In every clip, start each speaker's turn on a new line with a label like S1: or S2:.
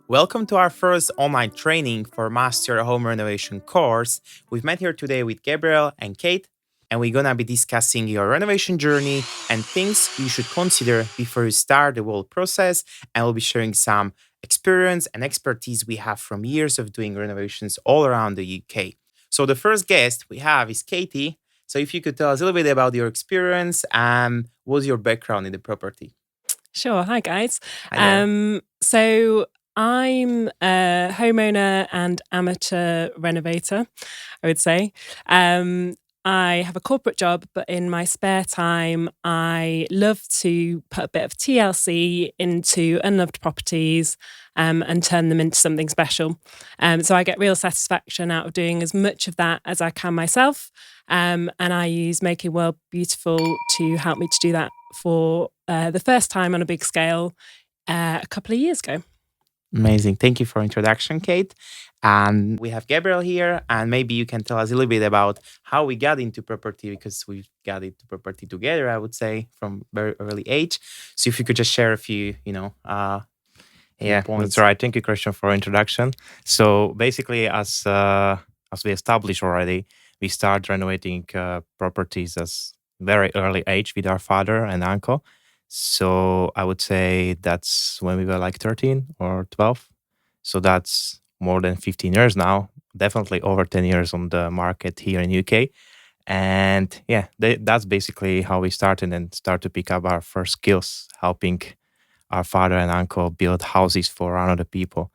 S1: Welcome to our first online training for Master Home Renovation course. We've met here today with Gabriel and Kate, and we're gonna be discussing your renovation journey and things you should consider before you start the whole process. And we'll be sharing some experience and expertise we have from years of doing renovations all around the UK. So the first guest we have is Katie. So if you could tell us a little bit about your experience and what's your background in the property.
S2: Sure. Hi, guys.
S1: Hi there.
S2: So I'm a homeowner and amateur renovator, I would say. I have a corporate job, but in my spare time, I love to put a bit of TLC into unloved properties and turn them into something special. So I get real satisfaction out of doing as much of that as I can myself. And I use Making World Beautiful to help me to do that for the first time on a big scale a couple of years ago.
S1: Amazing. Thank you for introduction, Kate. And we have Gabriel here, and maybe you can tell us a little bit about how we got into property because we got into property together, I would say, from very early age. So if you could just share a few,
S3: Yeah,
S1: points.
S3: that's right. Thank you, Christian, for introduction. So basically, as we established already, we start renovating properties as very early age with our father and uncle. So I would say that's when we were like 13 or 12. So that's more than 15 years now. Definitely over 10 years on the market here in UK. And yeah, that's basically how we started and start to pick up our first skills, helping our father and uncle build houses for other people,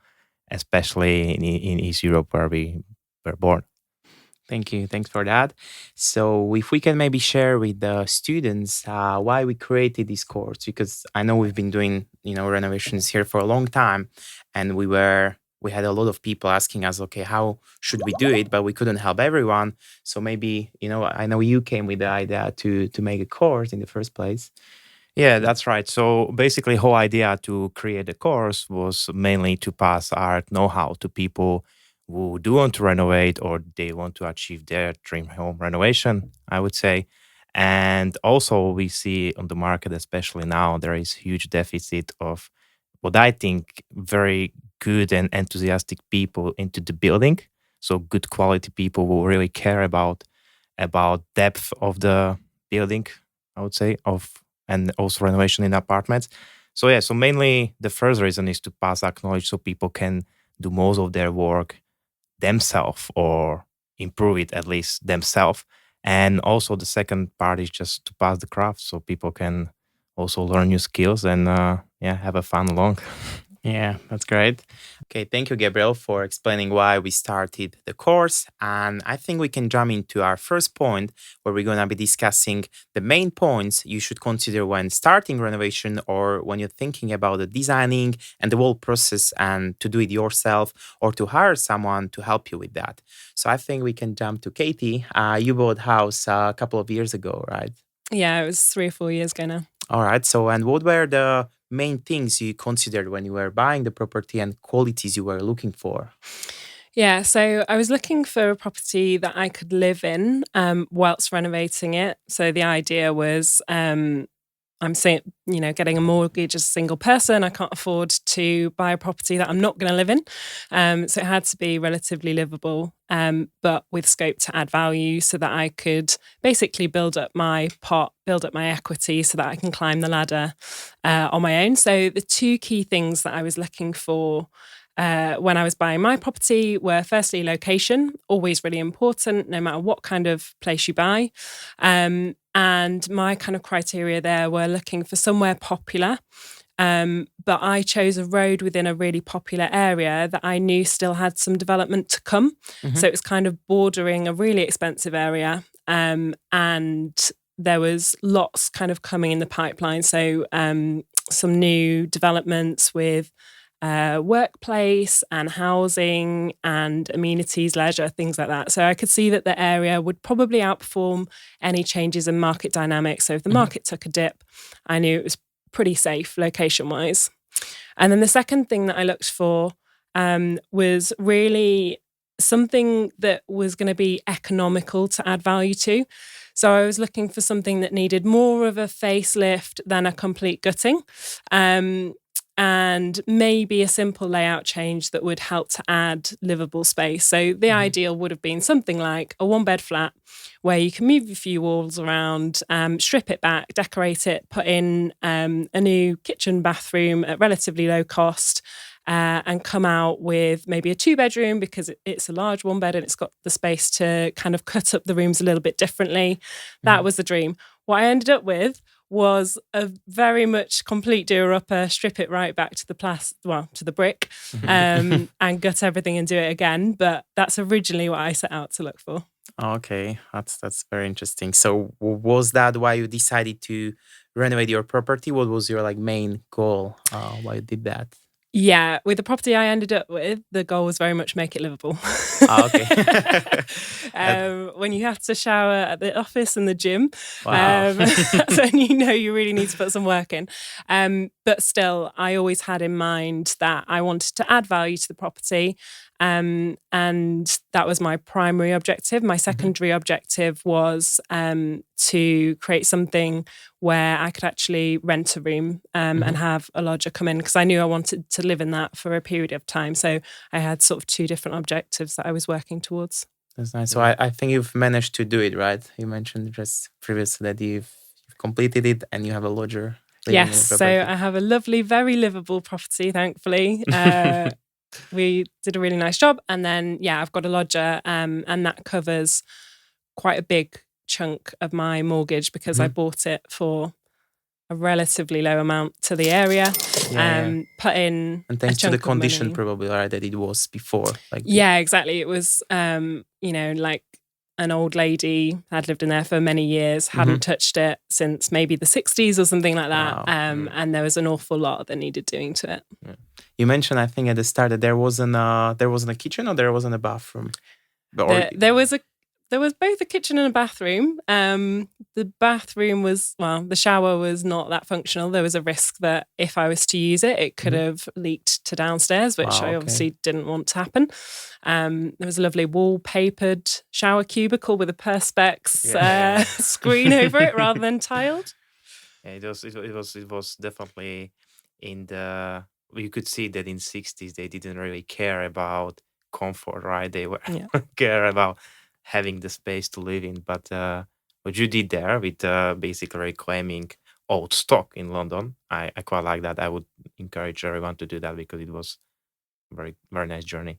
S3: especially in East Europe where we were born.
S1: Thank you. Thanks for that. So, if we can maybe share with the students why we created this course, because I know we've been doing renovations here for a long time, and we had a lot of people asking us, okay, how should we do it? But we couldn't help everyone. So maybe I know you came with the idea to make a course in the first place.
S3: Yeah, that's right. So basically, whole idea to create a course was mainly to pass our know-how to people who do want to renovate or they want to achieve their dream home renovation, I would say. And also we see on the market, especially now, there is huge deficit of what I think very good and enthusiastic people into the building. So good quality people who really care about depth of the building, I would say, of and also renovation in apartments. So yeah, so mainly the first reason is to pass that knowledge so people can do most of their work themselves or improve it at least themselves. And also the second part is just to pass the craft so people can also learn new skills and yeah, have a fun along.
S1: Yeah, that's great. Okay, thank you, Gabriel, for explaining why we started the course. And I think we can jump into our first point where we're going to be discussing the main points you should consider when starting renovation or when you're thinking about the designing and the whole process and to do it yourself or to hire someone to help you with that. So I think we can jump to Katie. You bought a house a couple of years ago, right?
S2: Yeah, it was 3 or 4 years ago now.
S1: All right. So, and what were the main things you considered when you were buying the property and qualities you were looking for?
S2: Yeah, so I was looking for a property that I could live in whilst renovating it. So the idea was I'm saying, getting a mortgage as a single person. I can't afford to buy a property that I'm not going to live in. So it had to be relatively livable, but with scope to add value so that I could basically build up my pot, build up my equity so that I can climb the ladder on my own. So the two key things that I was looking for when I was buying my property were firstly location, always really important, no matter what kind of place you buy. And my kind of criteria there were looking for somewhere popular. But I chose a road within a really popular area that I knew still had some development to come.
S1: Mhm.
S2: So it was kind of bordering a really expensive area. And there was lots kind of coming in the pipeline. So some new developments with workplace and housing and amenities, leisure, things like that. So I could see that the area would probably outperform any changes in market dynamics. So if the
S1: Mhm.
S2: market took a dip, I knew it was pretty safe location wise. And then the second thing that I looked for was really something that was going to be economical to add value to. So I was looking for something that needed more of a facelift than a complete gutting. And maybe a simple layout change that would help to add livable space. So the ideal would have been something like a one-bed flat where you can move a few walls around, strip it back, decorate it, put in a new kitchen, bathroom at relatively low cost, and come out with maybe a 2-bedroom because it's a large one bed and it's got the space to kind of cut up the rooms a little bit differently. That was the dream. What I ended up with was a very much complete doer-upper, strip it right back to the brick, and gut everything and do it again. But that's originally what I set out to look for.
S1: Okay, that's very interesting. So was that why you decided to renovate your property? What was your like main goal? Why you did that?
S2: Yeah, with the property I ended up with, the goal was very much make it livable.
S1: Okay.
S2: When you have to shower at the office and the gym,
S1: Wow.
S2: that's when you know you really need to put some work in. But still, I always had in mind that I wanted to add value to the property. And that was my primary objective. My secondary objective was to create something where I could actually rent a room and have a lodger come in, because I knew I wanted to live in that for a period of time. So I had sort of 2 different objectives that I was working towards.
S1: That's nice. So I think you've managed to do it, right? You mentioned just previously that you've completed it and you have a lodger living in the
S2: Yes, so
S1: property.
S2: I have a lovely, very livable property, thankfully. We did a really nice job. And then, yeah, I've got a lodger, and that covers quite a big chunk of my mortgage because I bought it for a relatively low amount to the area.
S1: Yeah.
S2: Put in
S1: And
S2: a
S1: thanks to the
S2: chunk of
S1: condition,
S2: money.
S1: probably, right, that it was before. Like,
S2: Yeah, exactly. It was, like an old lady had lived in there for many years, hadn't touched it since maybe the 60s or something like that.
S1: Wow.
S2: And there was an awful lot that needed doing to it.
S1: Yeah. You mentioned, I think, at the start that there wasn't a kitchen or there wasn't a bathroom. Or
S2: There was both a kitchen and a bathroom. The bathroom the shower was not that functional. There was a risk that if I was to use it, it could have leaked to downstairs, which
S1: Wow,
S2: I
S1: okay.
S2: obviously didn't want to happen. There was a lovely wallpapered shower cubicle with a Perspex
S3: Yeah.
S2: screen over it rather than tiled.
S3: Yeah, it was definitely in the you could see that in 60s they didn't really care about comfort, right? They were
S2: Yeah.
S3: care about having the space to live in. But what you did there with basically reclaiming old stock in London, I quite like that. I would encourage everyone to do that because it was very very nice journey.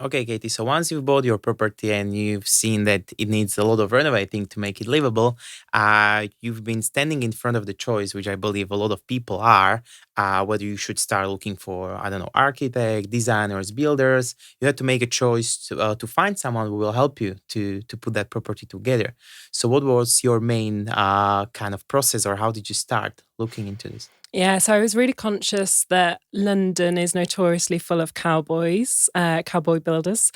S1: Okay, Katie. So once you've bought your property and you've seen that it needs a lot of renovating to make it livable, you've been standing in front of the choice, which I believe a lot of people are, whether you should start looking for, I don't know, architect, designers, builders. You have to make a choice to find someone who will help you to put that property together. So what was your main kind of process, or how did you start looking into this?
S2: Yeah, so I was really conscious that London is notoriously full of cowboy builders.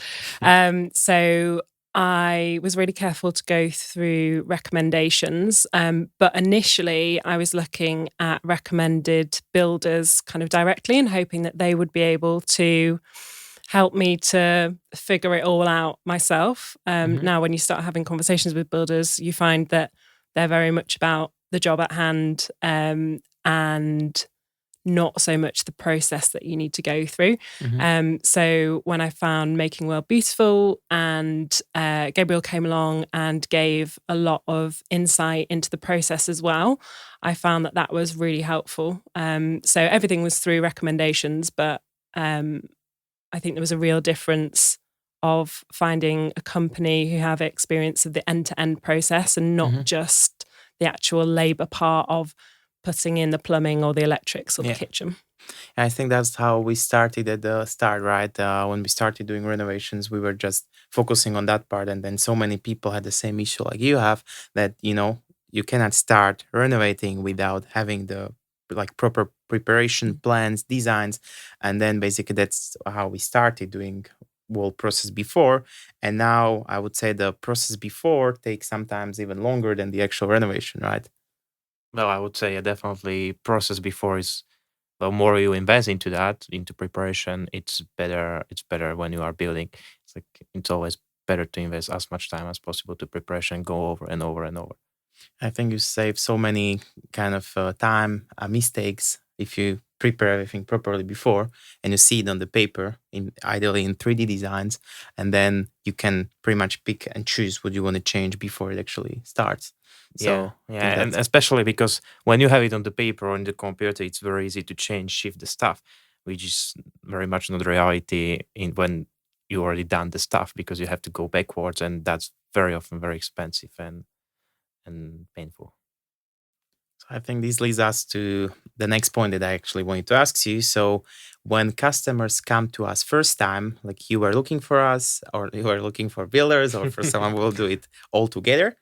S2: So I was really careful to go through recommendations. But initially, I was looking at recommended builders kind of directly and hoping that they would be able to help me to figure it all out myself. Now, when you start having conversations with builders, you find that they're very much about the job at hand, and not so much the process that you need to go through. So when I found Making World Beautiful and Gabriel came along and gave a lot of insight into the process as well, I found that that was really helpful. So everything was through recommendations, but I think there was a real difference of finding a company who have experience of the end-to-end process and not just the actual labour part of putting in the plumbing or the electrics or the
S1: Yeah.
S2: kitchen.
S1: I think that's how we started at the start, right? When we started doing renovations, we were just focusing on that part. And then so many people had the same issue like you have, that, you cannot start renovating without having the like proper preparation plans, designs. And then basically that's how we started doing whole process before. And now I would say the process before takes sometimes even longer than the actual renovation, right?
S3: Well, I would say definitely process before is the more you invest into that, into preparation, it's better. It's better when you are building. It's like it's always better to invest as much time as possible to preparation, go over and over and over.
S1: I think you save so many kind of time mistakes if you prepare everything properly before and you see it on the paper, in ideally in 3D designs, and then you can pretty much pick and choose what you want to change before it actually starts.
S3: Yeah,
S1: So I think
S3: yeah, and
S1: that's
S3: especially because when you have it on the paper or in the computer, it's very easy to change, shift the stuff, which is very much not the reality in when you already done the stuff because you have to go backwards, and that's very often very expensive and painful.
S1: So I think this leads us to the next point that I actually wanted to ask you. So when customers come to us first time, like you were looking for us or you were looking for builders or for someone who will do it all together,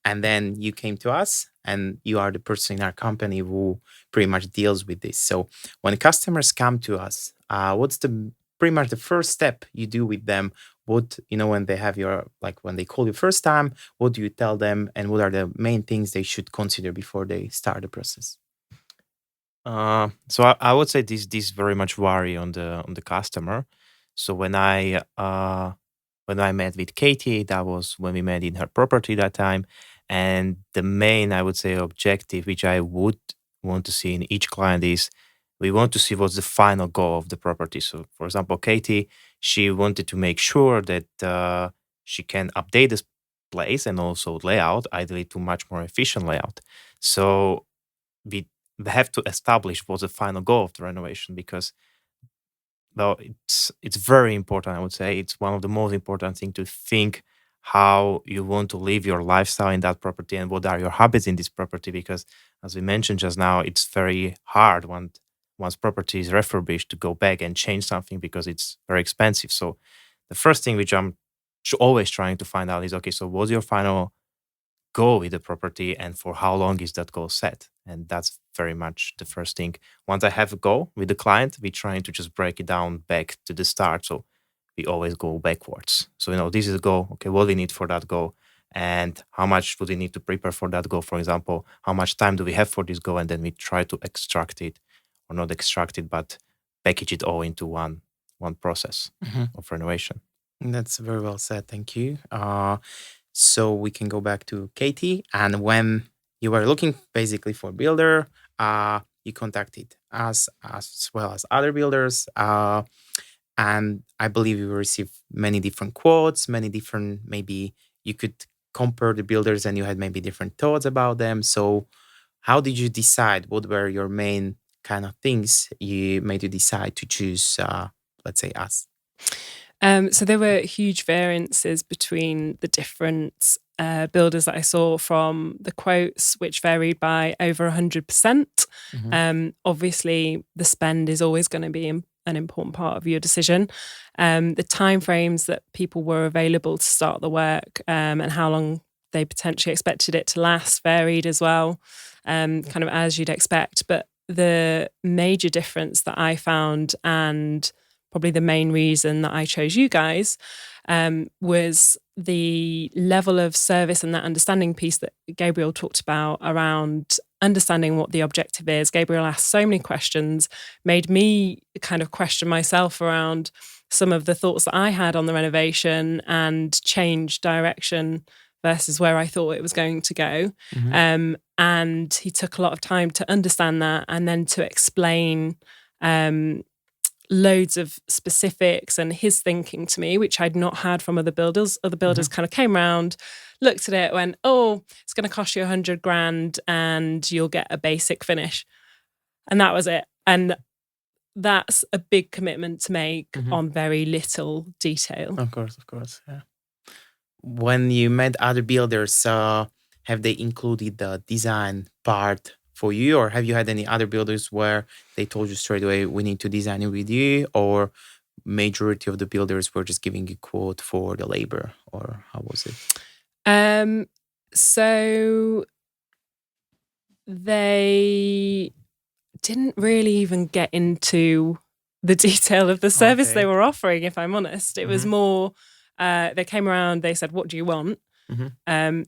S1: and then you came to us and you are the person in our company who pretty much deals with this. So when customers come to us, what's the pretty much the first step you do with them? What, when they have your, like when they call you first time, what do you tell them, and what are the main things they should consider before they start the process?
S3: So I would say this very much vary on the customer. So when I met with Katie, that was when we met in her property that time, and the main I would say objective which I would want to see in each client is we want to see what's the final goal of the property. So for example, Katie, she wanted to make sure that she can update this place and also layout, ideally to much more efficient layout. So we have to establish what's the final goal of the renovation because well it's very important. I would say it's one of the most important thing to think how you want to live your lifestyle in that property and what are your habits in this property because as we mentioned just now it's very hard once property is refurbished to go back and change something because it's very expensive. So the first thing which I'm always trying to find out is okay, so what's your final goal with the property and for how long is that goal set, and that's very much the first thing. Once I have a goal with the client, we trying to just break it down back to the start, so we always go backwards. So this is a goal, okay, what do we need for that goal and how much do we need to prepare for that goal, for example, how much time do we have for this goal, and then we try to extract it, or not extract it but package it all into one process
S1: Mhm.
S3: of renovation.
S1: That's very well said. Thank you. So we can go back to Katie. And when you were looking basically for builder, you contacted us as well as other builders. And I believe you received many different quotes, many different, maybe you could compare the builders and you had maybe different thoughts about them. So how did you decide? What were your main kind of things you made you decide to choose, let's say, us?
S2: So there were huge variances between the different builders that I saw, from the quotes, which varied by over 100%.
S1: Hmm.
S2: Obviously, the spend is always going to be an important part of your decision. The timeframes that people were available to start the work, and how long they potentially expected it to last varied as well, kind of as you'd expect. But the major difference that I found, and probably the main reason that I chose you guys, was the level of service and that understanding piece that Gabriel talked about around understanding what the objective is. Gabriel asked so many questions, made me kind of question myself around some of the thoughts that I had on the renovation and change direction versus where I thought it was going to go.
S1: Hmm.
S2: And he took a lot of time to understand that and then to explain loads of specifics and his thinking to me, which I'd not had from other builders. Other builders kind of came around, looked at it, went, "Oh, it's going to cost you 100 grand and you'll get a basic finish." And that was it. And that's a big commitment to make
S1: Hmm.
S2: on very little detail.
S1: Of course, yeah. When you met other builders, have they included the design part for you, or have you had any other builders where they told you straight away, "We need to design it with you," or majority of the builders were just giving you quote for the labor, or how was it?
S2: Um, so they didn't really even get into the detail of the service they
S1: Okay.
S2: were offering, if I'm honest. It was
S1: Hmm.
S2: more, they came around, they said, "What do you want?"
S1: Hmm.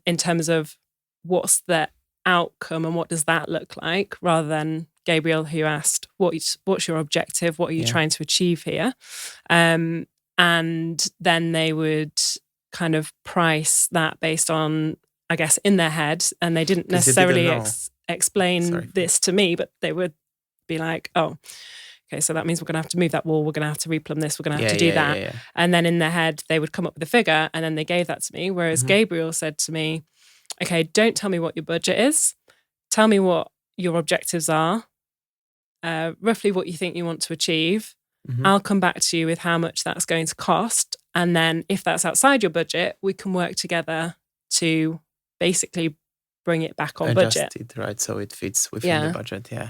S2: In terms of what's the outcome and what does that look like, rather than Gabriel, who asked, what's your objective? What are you
S1: Yeah.
S2: trying to achieve here? And then they would kind of price that based on, I guess, in their head, and they didn't
S1: 'Cause you didn't
S2: necessarily
S1: know.
S2: explain
S1: Sorry.
S2: this to me, but they would be like, "Oh, okay, so that means we're going to have to move that wall. We're going to have to replumb this. We're going to have
S1: Yeah,
S2: to do
S1: yeah,
S2: that."
S1: yeah, yeah.
S2: And then in their head, they would come up with a figure, and then they gave that to me. Whereas
S1: Mhm.
S2: Gabriel said to me, "Okay, don't tell me what your budget is. Tell me what your objectives are, roughly what you think you want to achieve.
S1: Mhm.
S2: I'll come back to you with how much that's going to cost. And then if that's outside your budget, we can work together to basically bring it back on budget."
S1: Adjust it, right? So it fits within the
S2: Yeah.
S1: budget. Yeah.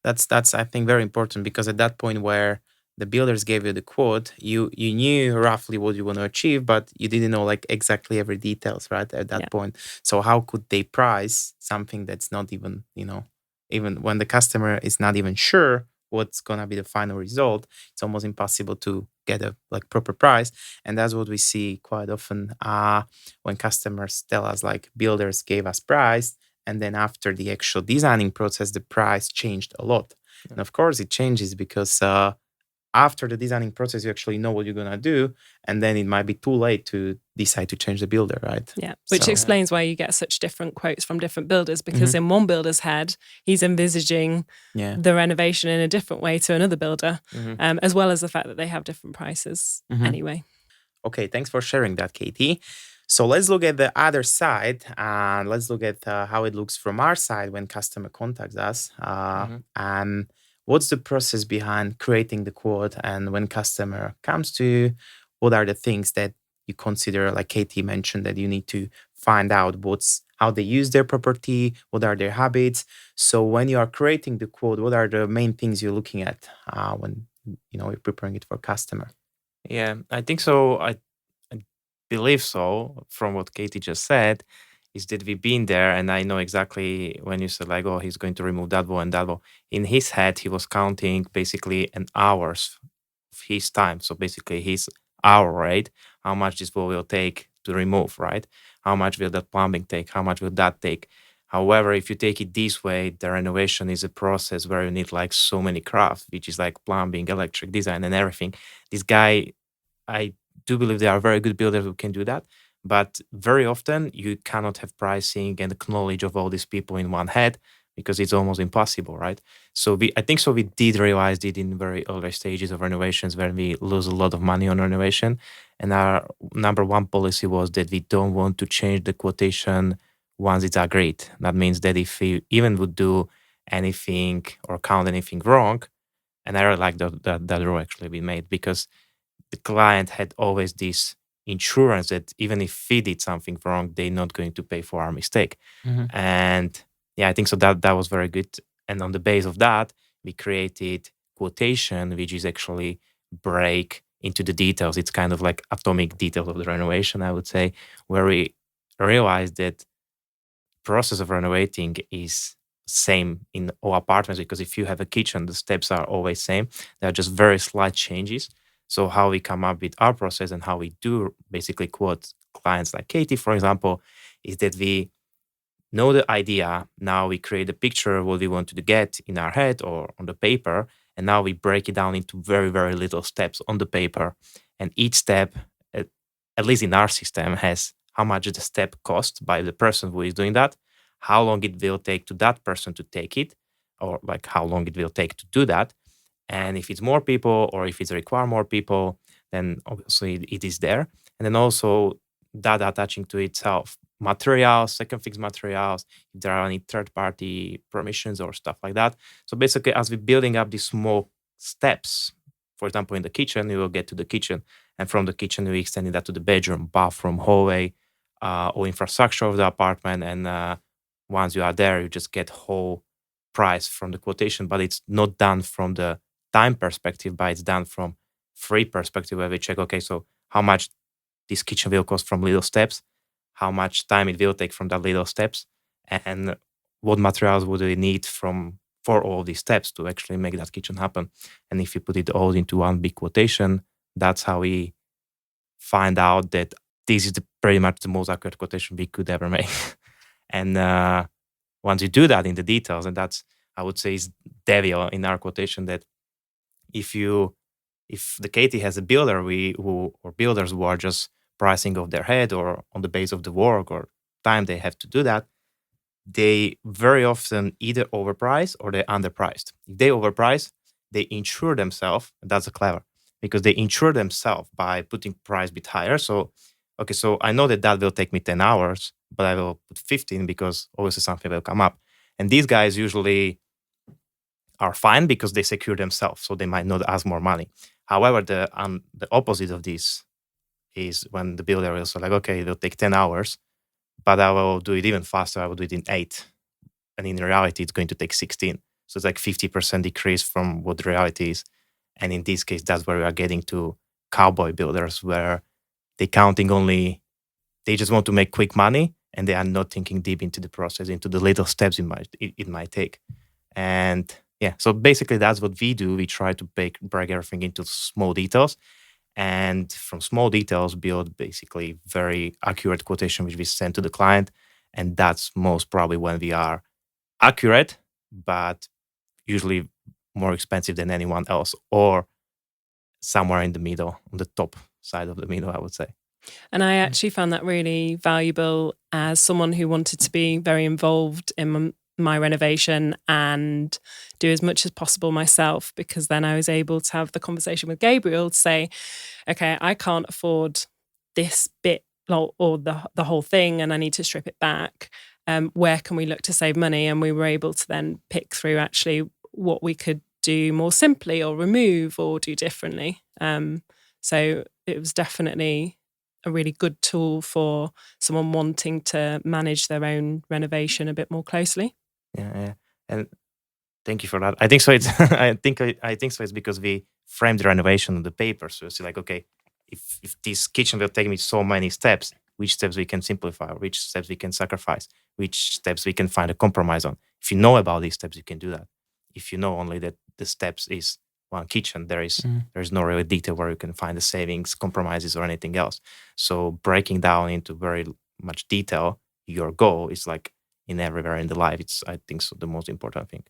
S1: That's I think very important, because at that point where the builders gave you the quote, you knew roughly what you want to achieve, but you didn't know like exactly every details, right? At that
S2: Yeah.
S1: point. So how could they price something that's not even, even when the customer is not even sure what's gonna be the final result, it's almost impossible to get a like proper price. And that's what we see quite often when customers tell us like builders gave us price, and then after the actual designing process the price changed a lot. And of course it changes because after the designing process you actually know what you're going to do, and then it might be too late to decide to change the builder, right?
S2: Yeah. Which
S1: So
S2: explains why you get such different quotes from different builders, because
S1: Mhm.
S2: in one builder's head, he's envisaging
S1: Yeah.
S2: the renovation in a different way to another builder,
S3: Mhm.
S2: as well as the fact that they have different prices
S1: Mhm.
S2: anyway.
S1: Okay, thanks for sharing that, Katie. So let's look at the other side, and let's look at how it looks from our side when customer contacts us.
S3: Mhm.
S1: And what's the process behind creating the quote? And when customer comes to you, what are the things that you consider, like Katie mentioned, that you need to find out what's how they use their property, what are their habits. So when you are creating the quote, what are the main things you're looking at when you're preparing it for customer?
S3: Yeah, I think so. I believe so from what Katie just said, is that we've been there and I know exactly when you said like, oh, he's going to remove that wall and that wall. In his head, he was counting basically an hours of his time. So basically his hour rate, how much this wall will take to remove, right? How much will that plumbing take? How much will that take? However, if you take it this way, the renovation is a process where you need like so many crafts, which is like plumbing, electric design, and everything. This guy, I do believe there are very good builders who can do that, but very often you cannot have pricing and knowledge of all these people in one head because it's almost impossible, right? So I think so. We did realize it in very early stages of renovations when we lose a lot of money on renovation, and our number one policy was that we don't want to change the quotation once it's agreed. That means that if we even would do anything or count anything wrong, and I really like that rule actually we made because the client had always this insurance that even if we did something wrong, they're not going to pay for our mistake.
S1: Mhm.
S3: And yeah, I think so that was very good. And on the base of that, we created quotation, which is actually break into the details. It's kind of like atomic detail of the renovation, I would say, where we realized that process of renovating is same in all apartments because if you have a kitchen, the steps are always same. They are just very slight changes. So how we come up with our process and how we do basically quote clients like Katie, for example, is that we know the idea. Now we create a picture of what we want to get in our head or on the paper. And now we break it down into very, very little steps on the paper. And each step, at, at least in our system, has how much the step costs by the person who is doing that, how long it will take to that person to take it, or like how long it will take to do that. And if it's more people or if it's require more people, then obviously it is there. And then also data attaching to itself, materials, second fix materials, if there are any third party permissions or stuff like that. So basically, as we're building up these small steps, for example, in the kitchen, you will get to the kitchen. And from the kitchen, we extend that to the bedroom, bathroom, hallway, or infrastructure of the apartment. And once you are there, you just get whole price from the quotation, but it's not done from the time perspective, but it's done from free perspective where we check, okay, so how much this kitchen will cost from little steps, how much time it will take from that little steps, and what materials would we need from for all these steps to actually make that kitchen happen. And if you put it all into one big quotation, that's how we find out that this is pretty much the most accurate quotation we could ever make. And once you do that in the details, and that's I would say is devil in our quotation that if the Katie has a builder we who or builders who are just pricing of their head or on the base of the work or time they have to do that, they very often either overprice or they're underpriced. If they overprice, they insure themselves. That's a clever because they insure themselves by putting price a bit higher. So, okay, so I know that that will take me 10 hours, but I will put 15 because obviously something will come up. And these guys usually are fine because they secure themselves, so they might not ask more money. However, the opposite of this is when the builder will say like, okay, it will take 10 hours, but I will do it even faster. I will do it in 8. And in reality, it's going to take 16. So it's like 50% decrease from what the reality is. And in this case, that's where we are getting to cowboy builders, where they counting only, they just want to make quick money and they are not thinking deep into the process, into the little steps it might take. And yeah, so basically that's what we do. We try to break everything into small details and from small details build basically very accurate quotation which we send to the client. And that's most probably when we are accurate, but usually more expensive than anyone else, or somewhere in the middle, on the top side of the middle, I would say.
S2: And I actually found that really valuable as someone who wanted to be very involved in my renovation and do as much as possible myself, because then I was able to have the conversation with Gabriel to say, okay, I can't afford this bit or the whole thing and I need to strip it back. Where can we look to save money? And we were able to then pick through actually what we could do more simply or remove or do differently. So it was definitely a really good tool for someone wanting to manage their own renovation a bit more closely.
S3: Yeah, yeah. And thank you for that. I think so. It's I think so. It's because we framed the renovation on the paper. So it's like, okay, if this kitchen will take me so many steps, which steps we can simplify, which steps we can sacrifice, which steps we can find a compromise on. If you know about these steps, you can do that. If you know only that the steps is one kitchen, there is no really detail where you can find the savings, compromises, or anything else. So breaking down into very much detail your goal is like in everywhere in the life. It's I think so the most important thing.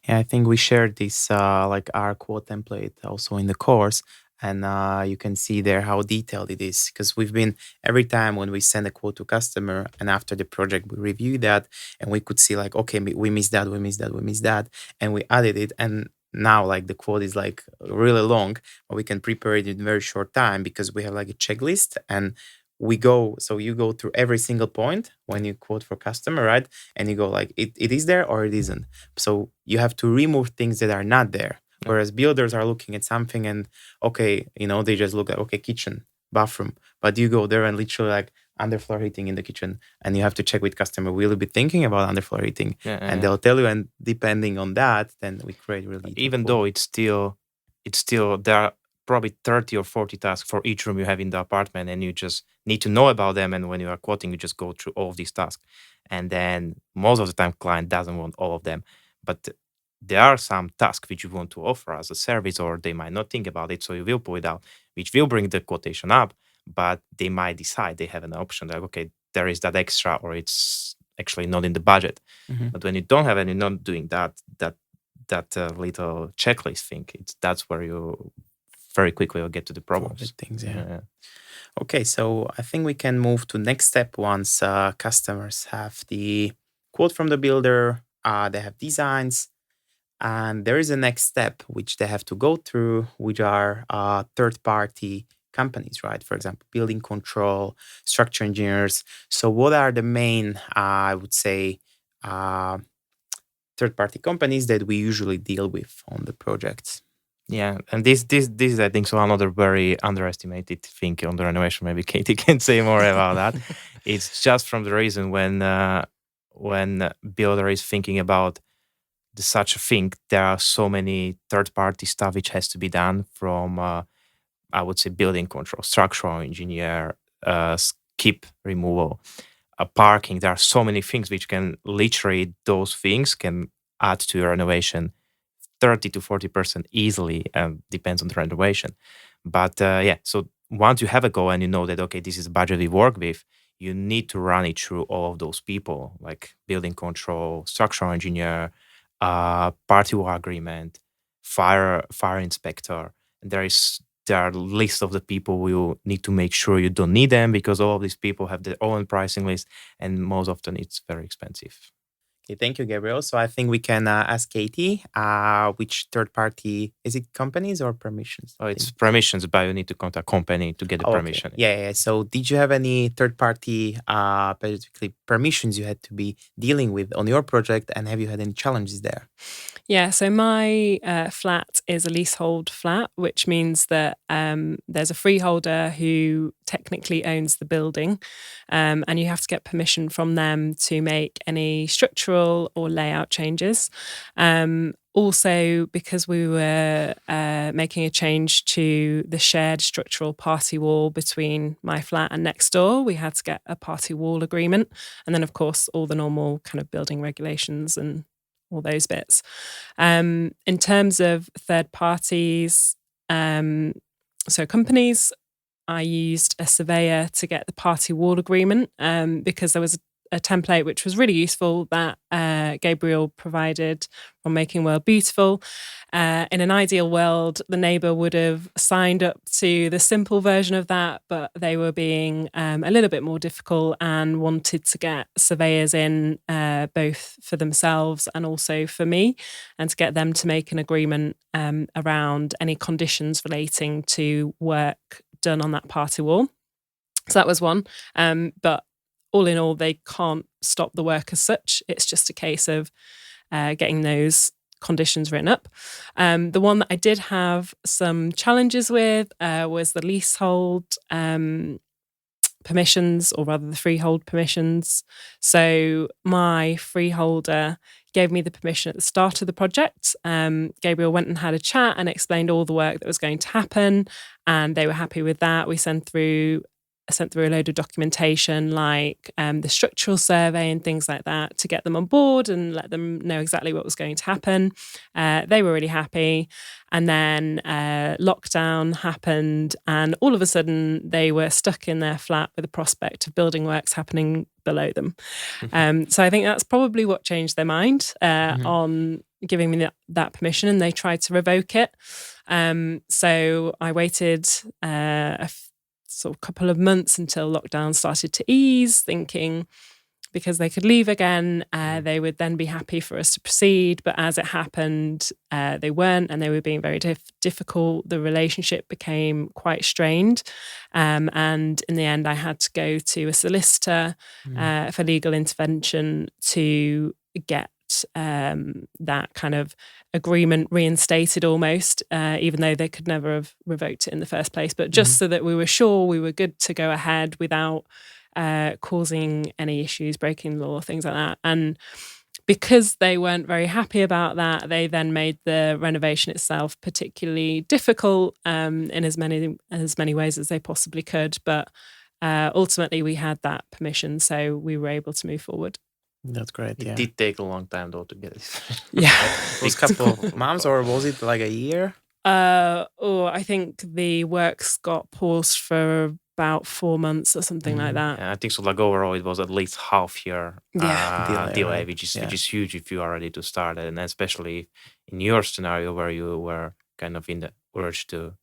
S1: Yeah, I think we shared this like our quote template also in the course, and you can see there how detailed it is. Because we've been every time when we send a quote to customer, and after the project we review that, and we could see like, okay, we missed that, we missed that, we missed that, and we added it, and now like the quote is like really long, but we can prepare it in very short time because we have like a checklist and we go so you go through every single point when you quote for customer, right? And you go like it is there or it isn't, so you have to remove things that are not there.
S3: Yeah.
S1: Whereas builders are looking at something and okay, they just look at okay, kitchen, bathroom, but you go there and literally like underfloor heating in the kitchen, and you have to check with customer, will you be thinking about underfloor heating?
S3: Yeah, yeah,
S1: And
S3: yeah.
S1: they'll tell you, and depending on that, then we create really
S3: Even though it's still there are probably 30 or 40 tasks for each room you have in the apartment, and you just need to know about them. And when you are quoting, you just go through all of these tasks. And then most of the time, client doesn't want all of them, but there are some tasks which you want to offer as a service, or they might not think about it, so you will pull it out, which will bring the quotation up. But they might decide they have an option like, okay, there is that extra, or it's actually not in the budget.
S1: Mhm.
S3: But when you don't have any, not doing that little checklist thing, that's where you very quickly will get to the problems.
S1: Complicate things, yeah.
S3: Yeah.
S1: Okay, so I think we can move to next step once customers have the quote from the builder, they have designs, and there is a next step which they have to go through, which are third-party companies, right? For example, building control, structure engineers. So, what are the main, I would say, uh, third-party companies that we usually deal with on the projects?
S3: Yeah, and this is I think so another very underestimated thing on the renovation. Maybe Katie can say more about that. It's just from the reason when builder is thinking about such a thing, there are so many third party stuff which has to be done from I would say building control, structural engineer, skip removal, parking. There are so many things which can literally those things can add to your renovation 30 to 40% easily, depends on the renovation. But yeah, so once you have a goal and you know that, okay, this is a budget we work with, you need to run it through all of those people like building control, structural engineer, party war agreement, fire inspector. And there is there are lists of the people you need to make sure you don't need them, because all of these people have their own pricing list, and most often it's very expensive.
S1: Okay, thank you, Gabriel. So I think we can ask Katie, which third party is it? Companies or permissions?
S3: Oh,
S1: I
S3: it's
S1: think.
S3: permissions, but you need to contact company to get the
S1: Oh, okay.
S3: permission.
S1: Yeah, yeah. So did you have any third party, basically permissions you had to be dealing with on your project, and have you had any challenges there?
S2: Yeah, so my flat is a leasehold flat, which means that there's a freeholder who technically owns the building, and you have to get permission from them to make any structural or layout changes. Also, because we were making a change to the shared structural party wall between my flat and next door, we had to get a party wall agreement. And then, of course, all the normal kind of building regulations and all those bits. In terms of third parties, so companies, I used a surveyor to get the party wall agreement because there was a template which was really useful that Gabriel provided from Making World Beautiful. In an ideal world, the neighbour would have signed up to the simple version of that, but they were being a little bit more difficult and wanted to get surveyors in both for themselves and also for me, and to get them to make an agreement around any conditions relating to work done on that party wall. So that was one. But all in all, they can't stop the work as such. It's just a case of getting those conditions written up. The one that I did have some challenges with was the leasehold permissions, or rather the freehold permissions. So my freeholder gave me the permission at the start of the project. Gabriel went and had a chat and explained all the work that was going to happen, and they were happy with that. We sent through a load of documentation like the structural survey and things like that to get them on board and let them know exactly what was going to happen. They were really happy. And then lockdown happened, and all of a sudden they were stuck in their flat with the prospect of building works happening below them. So I think that's probably what changed their mind on giving me that permission, and they tried to revoke it. So I waited sort of couple of months until lockdown started to ease, thinking because they could leave again, they would then be happy for us to proceed. But as it happened, they weren't, and they were being very difficult. The relationship became quite strained. And in the end, I had to go to a solicitor for legal intervention to get that kind of agreement reinstated almost, even though they could never have revoked it in the first place. But just so that we were sure we were good to go ahead without causing any issues, breaking the law, things like that. And because they weren't very happy about that, they then made the renovation itself particularly difficult in as many ways as they possibly could. But ultimately, we had that permission, so we were able to move forward.
S1: That's great.
S3: It
S1: Yeah.
S3: did take a long time though to get it.
S2: Yeah.
S1: It was a couple of months, or was it like a year?
S2: I think the works got paused for about 4 months or something like that.
S3: Yeah, I think so. Like overall, it was at least half year delay,
S1: right?
S3: which is
S1: Yeah.
S3: huge if you are ready to start it, and especially in your scenario where you were kind of in the urge to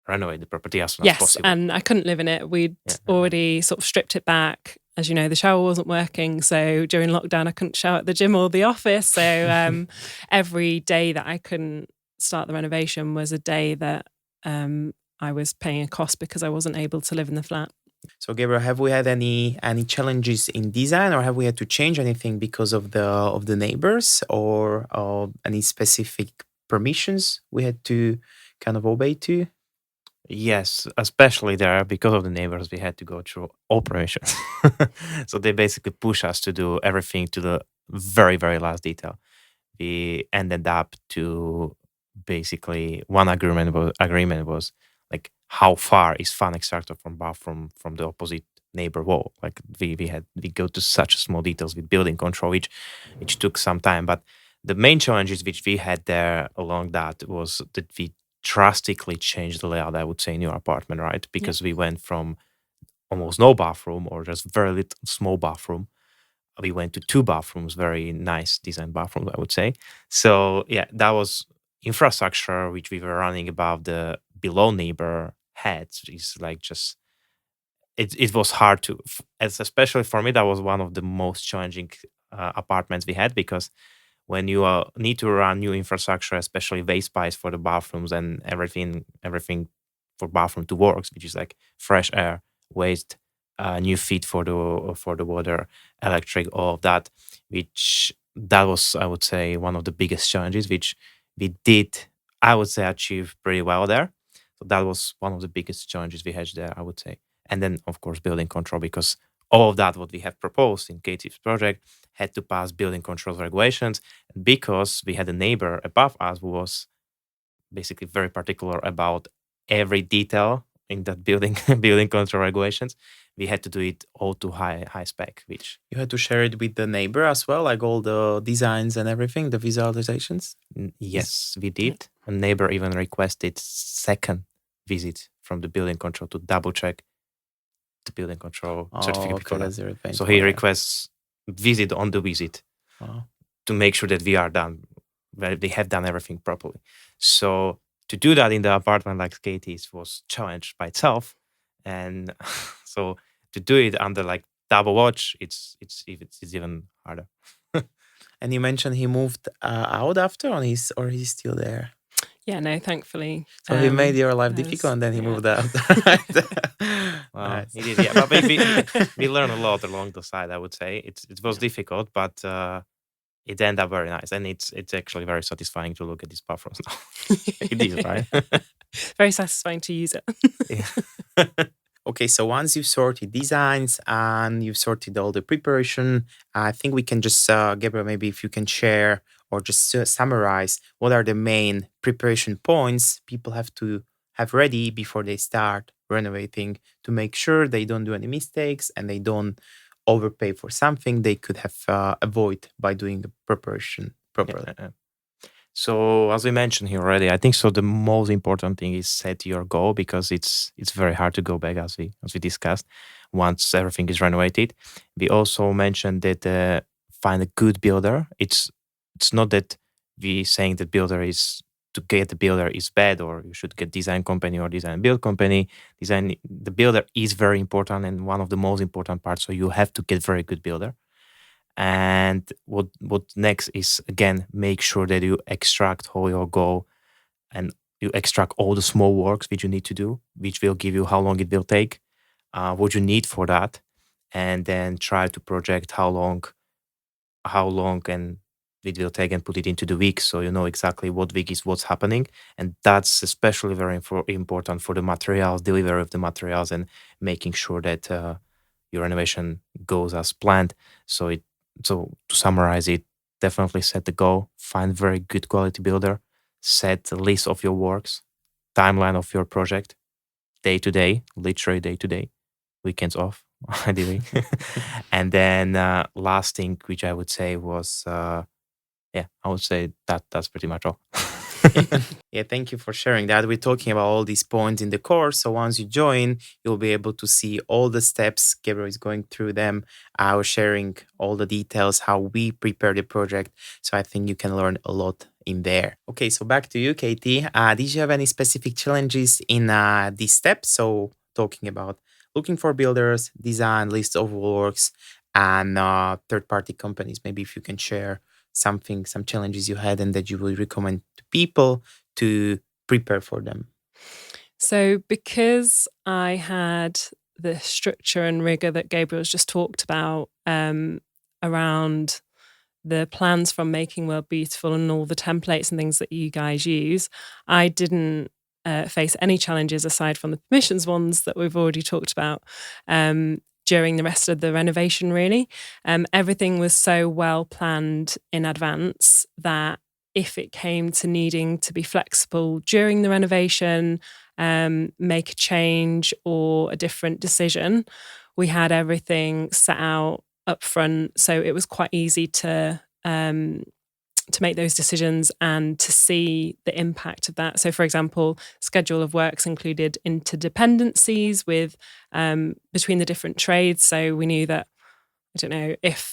S3: renovate the property as soon as
S2: Yes,
S3: possible.
S2: and I couldn't live in it. We'd already sort of stripped it back. As you know, the shower wasn't working, so during lockdown, I couldn't shower at the gym or the office. So every day that I couldn't start the renovation was a day that I was paying a cost because I wasn't able to live in the flat.
S1: So, Gabriel, have we had any challenges in design, or have we had to change anything because of the neighbors, or any specific permissions we had to kind of obey to?
S3: Yes, especially there, because of the neighbors, we had to go through operations. So they basically push us to do everything to the very, very last detail. We ended up to basically one agreement was like how far is fan extractor from bathroom from the opposite neighbor wall. Like we go to such small details with building control, which took some time. But the main challenges which we had there along that was that we drastically changed the layout, I would say, in your apartment, right? Because we went from almost no bathroom or just very little small bathroom. We went to two bathrooms, very nice design bathrooms, I would say. So yeah, that was infrastructure which we were running above the below neighbor had is like just it was hard to as especially for me that was one of the most challenging apartments we had because when you need to run new infrastructure, especially waste pipes for the bathrooms and everything for bathroom to works, which is like fresh air, waste, new feed for the water, electric, all of that. Which that was, I would say, one of the biggest challenges, which we did, I would say, achieve pretty well there. So that was one of the biggest challenges we had there, I would say. And then, of course, building control, because all of that what we have proposed in Katie's project had to pass building controls regulations because we had a neighbor above us who was basically very particular about every detail in that building building control regulations. We had to do it all to high spec, which
S1: You had to share it with the neighbor as well, like all the designs and everything, the visualizations.
S3: yes, we did. A neighbor even requested second visit from the building control to double check the building control certificate
S1: Okay,
S3: before that.
S1: that's very
S3: So
S1: painful.
S3: he
S1: yeah.
S3: requests visit on the visit
S1: Oh.
S3: to make sure that we are done, that they have done everything properly. So to do that in the apartment like Katie's was challenged by itself, and so to do it under like double watch, it's even harder.
S1: And you mentioned he moved out after, or he's still there.
S2: Yeah, no, thankfully.
S1: So he made your life
S2: there's-
S1: difficult, and then he
S2: yeah.
S1: moved out. Right?
S3: Well,
S1: Nice.
S3: he did, yeah. But we learned a lot along the side. I would say it was difficult, but it ended up very nice, and it's actually very satisfying to look at these bathrooms now. It is, right?
S2: Very satisfying to use it.
S3: Yeah.
S1: Okay, so once you've sorted designs and you've sorted all the preparation, I think we can just, Gabriel, maybe if you can share or just summarize what are the main preparation points people have to have ready before they start renovating to make sure they don't do any mistakes and they don't overpay for something they could have avoid by doing the preparation properly.
S3: Yeah. So as we mentioned here already, I think so the most important thing is set your goal because it's very hard to go back as we discussed once everything is renovated. We also mentioned that find a good builder. It's not that we saying that builder is to get the builder is bad or you should get design company or design build company. Design the builder is very important and one of the most important parts. So you have to get very good builder. And what next is again make sure that you extract all your goal and you extract all the small works which you need to do, which will give you how long it will take, what you need for that, and then try to project how long and it will take and put it into the week so you know exactly what week is what's happening. And that's especially very important for the materials, delivery of the materials, and making sure that your renovation goes as planned. So to summarize it, definitely set the goal, find very good quality builder, set a list of your works, timeline of your project, day to day, literally day to day, weekends off, ideally. And then last thing, which I would say was, yeah, I would say that's pretty much all.
S1: Yeah, thank you for sharing that. We're talking about all these points in the course. So once you join, you'll be able to see all the steps. Gabriel is going through them. I was sharing all the details, how we prepare the project. So I think you can learn a lot in there. Okay, so back to you, Katie. Did you have any specific challenges in these steps? So talking about looking for builders, design, list of works, and third-party companies. Maybe if you can share something, some challenges you had and that you would recommend to people to prepare for them.
S2: So, because I had the structure and rigor that Gabriel's just talked about around the plans from Making World Beautiful and all the templates and things that you guys use, I didn't face any challenges aside from the permissions ones that we've already talked about during the rest of the renovation, really. Everything was so well planned in advance that if it came to needing to be flexible during the renovation, make a change or a different decision, we had everything set out up front. So it was quite easy to make those decisions and to see the impact of that. So, for example, schedule of works included interdependencies with between the different trades. So we knew that, I don't know, if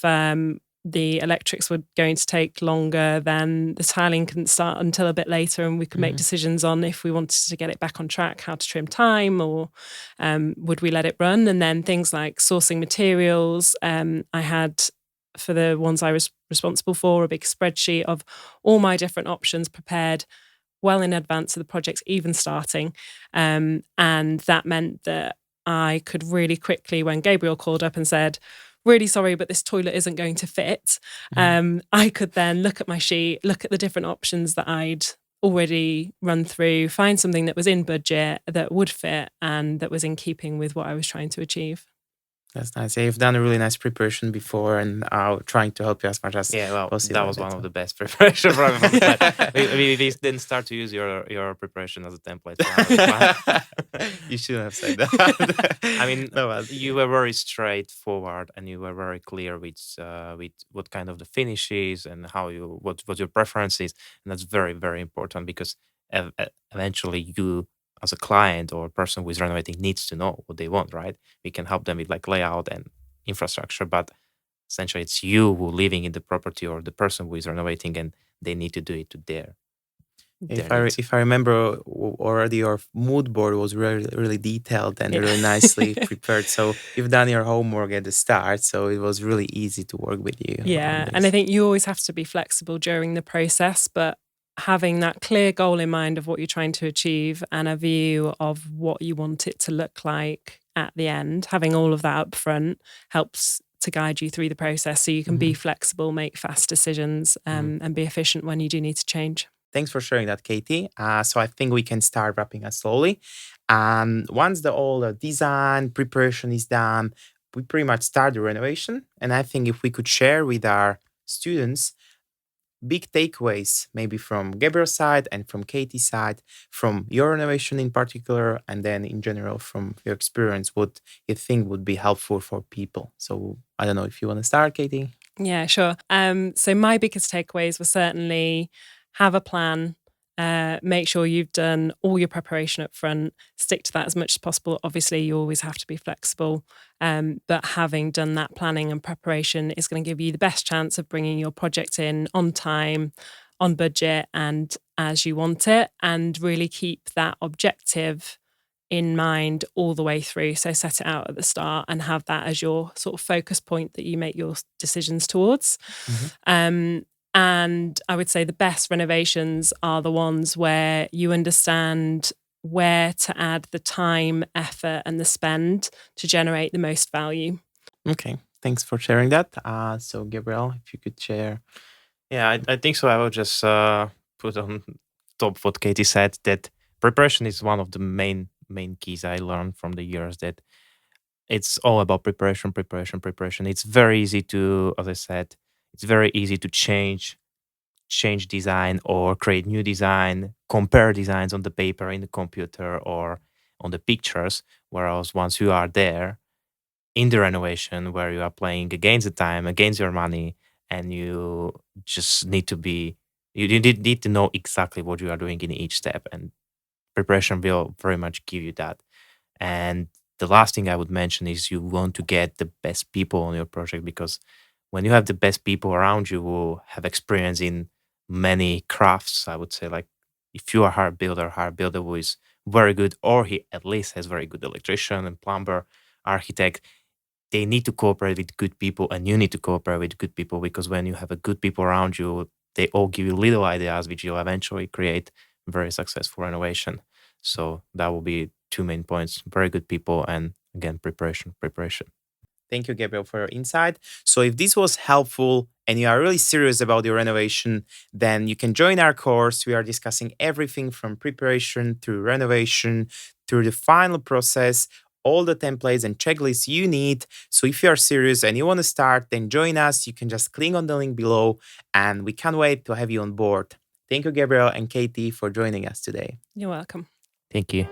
S2: the electrics were going to take longer, then the tiling couldn't start until a bit later, and we could make decisions on if we wanted to get it back on track, how to trim time, or would we let it run. And then things like sourcing materials. I had, for the ones I was responsible for, a big spreadsheet of all my different options prepared well in advance of the project even starting. And that meant that I could really quickly, when Gabriel called up and said, really sorry, but this toilet isn't going to fit, I could then look at my sheet, look at the different options that I'd already run through, find something that was in budget, that would fit, and that was in keeping with what I was trying to achieve.
S1: That's nice. Yeah, you've done a really nice preparation before, and trying to help you as much as
S3: Yeah, well,
S1: possible.
S3: that was one of the best preparation probably from the plan. We didn't start to use your preparation as a template.
S1: You shouldn't have said that.
S3: I mean,
S1: No, but
S3: you were very straightforward and you were very clear with what kind of the finish is and what your preference is, and that's very very important because eventually you as a client or person who is renovating needs to know what they want, right? We can help them with like layout and infrastructure, but essentially it's you who living in the property or the person who is renovating, and they need to do it to their needs.
S1: if I remember already, your mood board was really detailed and really nicely prepared. So you've done your homework at the start, so it was really easy to work with you.
S2: Yeah, and I think you always have to be flexible during the process, but having that clear goal in mind of what you're trying to achieve and a view of what you want it to look like at the end, having all of that up front helps to guide you through the process so you can be flexible, make fast decisions, and be efficient when you do need to change.
S1: Thanks for sharing that, Katie. So I think we can start wrapping up slowly. Once all the design preparation is done, we pretty much start the renovation. And I think if we could share with our students big takeaways, maybe from Gabriel's side and from Katie's side, from your renovation in particular, and then in general from your experience, what you think would be helpful for people. So I don't know if you want to start, Katie.
S2: Yeah, sure. So my biggest takeaways were certainly have a plan, make sure you've done all your preparation up front, stick to that as much as possible. Obviously, you always have to be flexible, but having done that planning and preparation is going to give you the best chance of bringing your project in on time, on budget, and as you want it, and really keep that objective in mind all the way through. So set it out at the start and have that as your sort of focus point that you make your decisions towards. And I would say the best renovations are the ones where you understand where to add the time, effort, and the spend to generate the most value.
S1: Okay, thanks for sharing that. So Gabriel, if you could share.
S3: Yeah, I think so. I will just put on top of what Katie said, that preparation is one of the main keys I learned from the years, that it's all about preparation, preparation, preparation. It's very easy to, as I said, it's very easy to change design or create new design, compare designs on the paper, in the computer, or on the pictures. Whereas once you are there in the renovation, where you are playing against the time, against your money, and you just need to be, you need to know exactly what you are doing in each step, and preparation will very much give you that. And the last thing I would mention is you want to get the best people on your project, because when you have the best people around you who have experience in many crafts, I would say, like if you are a hard builder who is very good, or he at least has very good electrician and plumber, architect, they need to cooperate with good people, and you need to cooperate with good people, because when you have a good people around you, they all give you little ideas which will eventually create very successful renovation. So that will be two main points: very good people, and again, preparation.
S1: Thank you, Gabriel, for your insight. So, if this was helpful and you are really serious about your renovation, then you can join our course. We are discussing everything from preparation through renovation, through the final process, all the templates and checklists you need. So, if you are serious and you want to start, then join us. You can just click on the link below, and we can't wait to have you on board. Thank you, Gabriel and Katie, for joining us today.
S2: You're welcome.
S3: Thank you.